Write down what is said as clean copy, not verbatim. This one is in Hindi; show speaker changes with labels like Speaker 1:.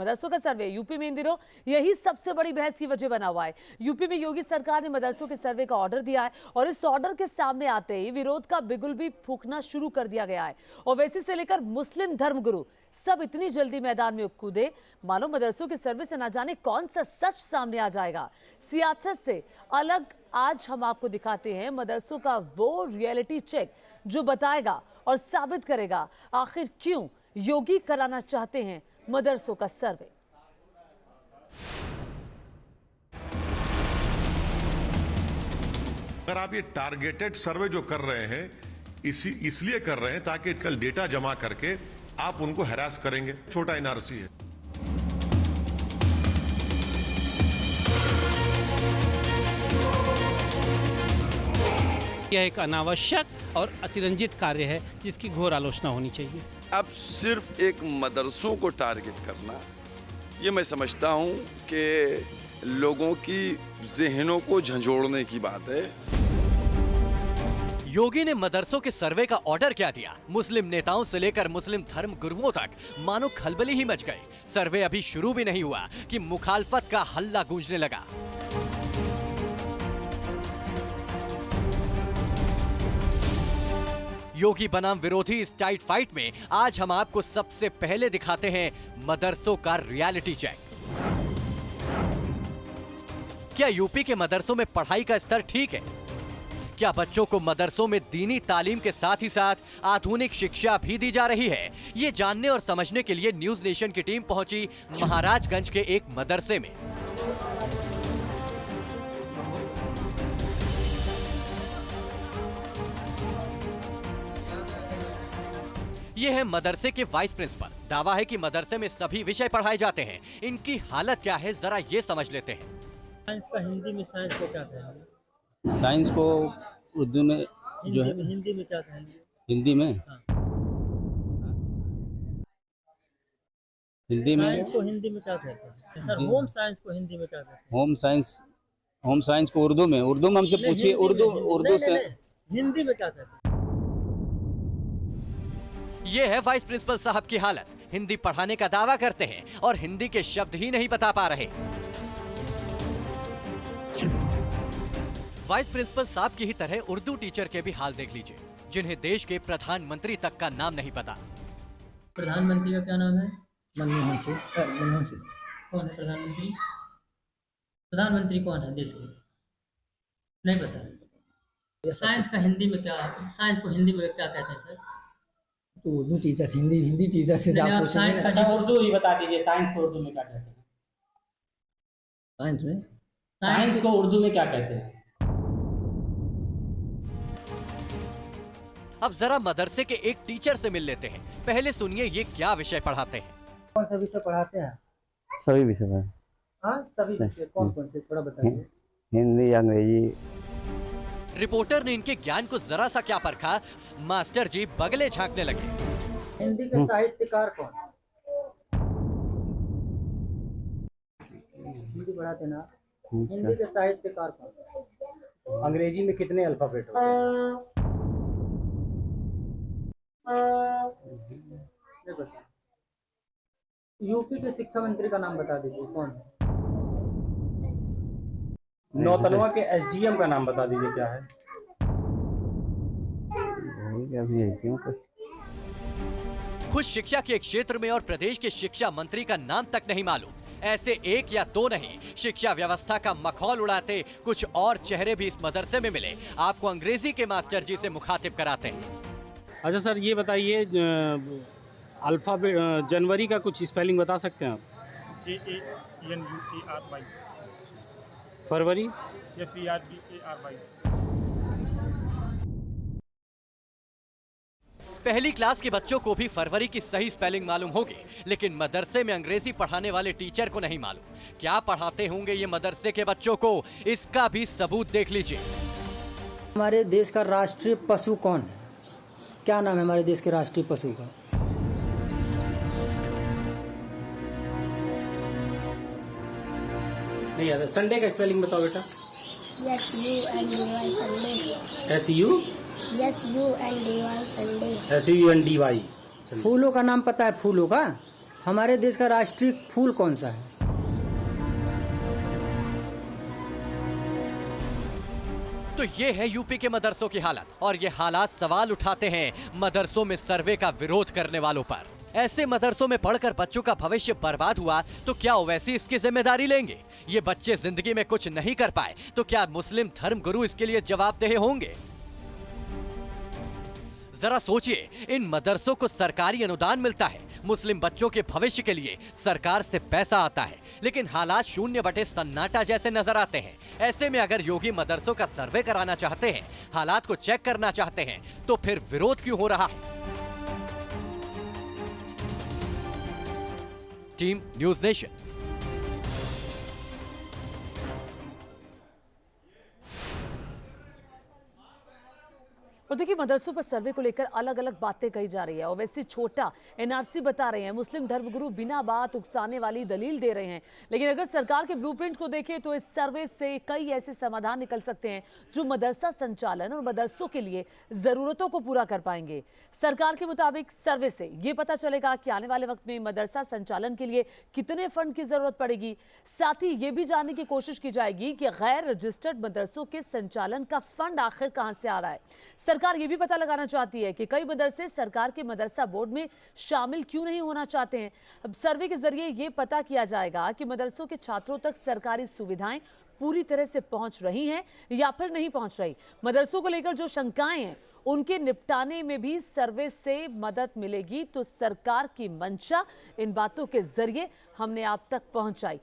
Speaker 1: मदरसों का सर्वे यूपी में इन दिनों यही सबसे बड़ी बहस की वजह बना हुआ है। यूपी में योगी सरकार ने मदरसों के सर्वे का ऑर्डर दिया है और इस ऑर्डर के सामने आते ही विरोध का बिगुल भी फूंकना शुरू कर दिया गया है। ओवैसी से लेकर मुस्लिम धर्मगुरु सब इतनी जल्दी मैदान में कूदे मानो मदरसों के सर्वे से ना जाने कौन सा सच सामने आ जाएगा। सियासत से अलग आज हम आपको दिखाते हैं मदरसों का वो रियलिटी चेक जो बताएगा और साबित करेगा आखिर क्यों योगी कराना चाहते हैं मदरसों का सर्वे।
Speaker 2: अगर आप ये टारगेटेड सर्वे जो कर रहे हैं इसलिए कर रहे हैं ताकि कल डेटा जमा करके आप उनको हैरास करेंगे। छोटा एनआरसी है।
Speaker 3: यह एक अनावश्यक और अतिरंजित कार्य है जिसकी घोर आलोचना होनी चाहिए।
Speaker 4: अब सिर्फ एक मदरसों को टारगेट करना, ये मैं समझता हूँ कि लोगों की ज़हनों को झंझोड़ने की बात है।
Speaker 5: योगी ने मदरसों के सर्वे का ऑर्डर क्या दिया? मुस्लिम नेताओं से लेकर मुस्लिम धर्म गुरुओं तक मानो खलबली ही मच गई। सर्वे अभी शुरू भी नहीं हुआ कि मुखालफत का हल्ला गूंजने लगा। योगी बनाम विरोधी इस टाइट फाइट में आज हम आपको सबसे पहले दिखाते हैं मदरसों का रियलिटी चेक। क्या यूपी के मदरसों में पढ़ाई का स्तर ठीक है? क्या बच्चों को मदरसों में दीनी तालीम के साथ ही साथ आधुनिक शिक्षा भी दी जा रही है? ये जानने और समझने के लिए न्यूज नेशन की टीम पहुंची महाराजगंज के एक मदरसे में। ये है मदरसे के वाइस प्रिंसिपल। दावा है कि मदरसे में सभी विषय पढ़ाए जाते हैं। इनकी हालत क्या है जरा ये समझ लेते हैं।
Speaker 6: साइंस का हिंदी में साइंस को क्या कहेंगे?
Speaker 7: साइंस को उर्दू में जो है
Speaker 6: हिंदी में क्या कहेंगे?
Speaker 7: हिंदी में हिंदी में
Speaker 6: साइंस को हिंदी में क्या कहते हैं सर? होम साइंस को हिंदी में क्या कहते हैं?
Speaker 7: होम साइंस को उर्दू में हमसे पूछिए। उर्दू से
Speaker 6: हिंदी में क्या कहते हैं?
Speaker 5: ये है वाइस प्रिंसिपल साहब की हालत। हिंदी पढ़ाने का दावा करते हैं और हिंदी के शब्द ही नहीं बता पा रहे। वाइस प्रिंसिपल साहब की ही तरह उर्दू टीचर के भी हाल देख लीजिए, जिन्हें देश के प्रधानमंत्री तक का नाम नहीं पता।
Speaker 6: प्रधानमंत्री का क्या नाम है? मनमोहन सिंह। कौन है प्रधानमंत्री? प्रधानमंत्री कौन है देश के? नहीं पता। साइंस का हिंदी में क्या? साइंस को हिंदी में क्या कहते हैं सर?
Speaker 8: तो उर्दू टीचर हिंदी टीचर से आप
Speaker 6: साइंस का
Speaker 3: उर्दू ही बता दीजिए। साइंस को उर्दू में क्या कहते हैं?
Speaker 6: साइंस
Speaker 3: को उर्दू में क्या कहते हैं?
Speaker 5: अब जरा मदरसे के एक टीचर से मिल लेते हैं। पहले सुनिए ये क्या विषय पढ़ाते हैं।
Speaker 6: कौन सा विषय पढ़ाते हैं?
Speaker 7: सभी विषय में।
Speaker 6: हाँ, सभी विषय। कौन कौन से थोड़ा बताइए।
Speaker 7: हिंदी, अंग्रेजी।
Speaker 5: रिपोर्टर ने इनके ज्ञान को जरा सा क्या परखा, मास्टर जी बगले झांकने लगे।
Speaker 6: हिंदी के साहित्यकार कौन? हिंदी पढ़ाते ना? हिंदी के साहित्यकार कौन?
Speaker 3: अंग्रेजी में कितने अल्फाबेट होते हैं?
Speaker 6: यूपी के शिक्षा मंत्री का नाम बता दीजिए, कौन है?
Speaker 3: नौतनवा के एसडीएम का नाम बता दीजिए, क्या है?
Speaker 5: खुद शिक्षा के क्षेत्र में और प्रदेश के शिक्षा मंत्री का नाम तक नहीं मालूम। ऐसे एक या दो नहीं, शिक्षा व्यवस्था का मखौल उड़ाते कुछ और चेहरे भी इस मदरसे में मिले। आपको अंग्रेजी के मास्टर जी से मुखातिब कराते हैं।
Speaker 3: अच्छा सर, ये बताइए अल्फाबेट जनवरी का कुछ स्पेलिंग बता सकते हैं आप?
Speaker 9: JANUARY।
Speaker 3: फरवरी?
Speaker 9: FERBARY।
Speaker 5: पहली क्लास के बच्चों को भी फरवरी की सही स्पेलिंग मालूम होगी, लेकिन मदरसे में अंग्रेजी पढ़ाने वाले टीचर को नहीं मालूम। क्या पढ़ाते होंगे ये मदरसे के बच्चों को, इसका भी सबूत देख लीजिए।
Speaker 8: हमारे देश का राष्ट्रीय पशु कौन है? क्या नाम है हमारे देश के राष्ट्रीय पशु का?
Speaker 3: नहीं यार, संडे का स्पेलिंग बताओ बेटा।
Speaker 10: SUNDY Sunday.
Speaker 3: SUNDY।
Speaker 8: फूलों का नाम पता है? फूलों का हमारे देश का राष्ट्रीय फूल कौन सा है?
Speaker 5: तो ये है यूपी के मदरसों की हालत, और ये हालात सवाल उठाते हैं मदरसों में सर्वे का विरोध करने वालों पर। ऐसे मदरसों में पढ़कर बच्चों का भविष्य बर्बाद हुआ तो क्या ओवैसी इसकी जिम्मेदारी लेंगे? ये बच्चे जिंदगी में कुछ नहीं कर पाए तो क्या मुस्लिम धर्मगुरु इसके लिए जवाबदेह होंगे? जरा सोचिए, इन मदरसों को सरकारी अनुदान मिलता है, मुस्लिम बच्चों के भविष्य के लिए सरकार से पैसा आता है, लेकिन हालात शून्य बटे सन्नाटा जैसे नजर आते हैं। ऐसे में अगर योगी मदरसों का सर्वे कराना चाहते हैं, हालात को चेक करना चाहते हैं, तो फिर विरोध क्यों हो रहा है? Team news nation.
Speaker 1: और देखिए, मदरसों पर सर्वे को लेकर अलग अलग बातें कही जा रही है। ओवैसी छोटा एनआरसी बता रहे हैं, मुस्लिम धर्मगुरु बिना बात उकसाने वाली दलील दे रहे हैं। लेकिन अगर सरकार के ब्लूप्रिंट को देखें तो इस सर्वे से कई ऐसे समाधान निकल सकते हैं जो मदरसा संचालन और मदरसों के लिए जरूरतों को पूरा कर पाएंगे। सरकार के मुताबिक सर्वे से ये पता चलेगा कि आने वाले वक्त में मदरसा संचालन के लिए कितने फंड की जरूरत पड़ेगी। साथ ही ये भी जानने की कोशिश की जाएगी कि गैर रजिस्टर्ड मदरसों के संचालन का फंड आखिर कहां से आ रहा है। सरकार ये भी पता लगाना चाहती है कि कई मदरसे सरकार के मदरसा बोर्ड में शामिल क्यों नहीं होना चाहते हैं। अब सर्वे के जरिए ये पता किया जाएगा कि मदरसों के छात्रों तक सरकारी सुविधाएं पूरी तरह से पहुंच रही हैं या फिर नहीं पहुंच रही। मदरसों को लेकर जो शंकाएं हैं उनके निपटाने में भी सर्वे से मदद मिलेगी। तो सरकार की मंशा इन बातों के जरिए हमने आप तक पहुंचाई।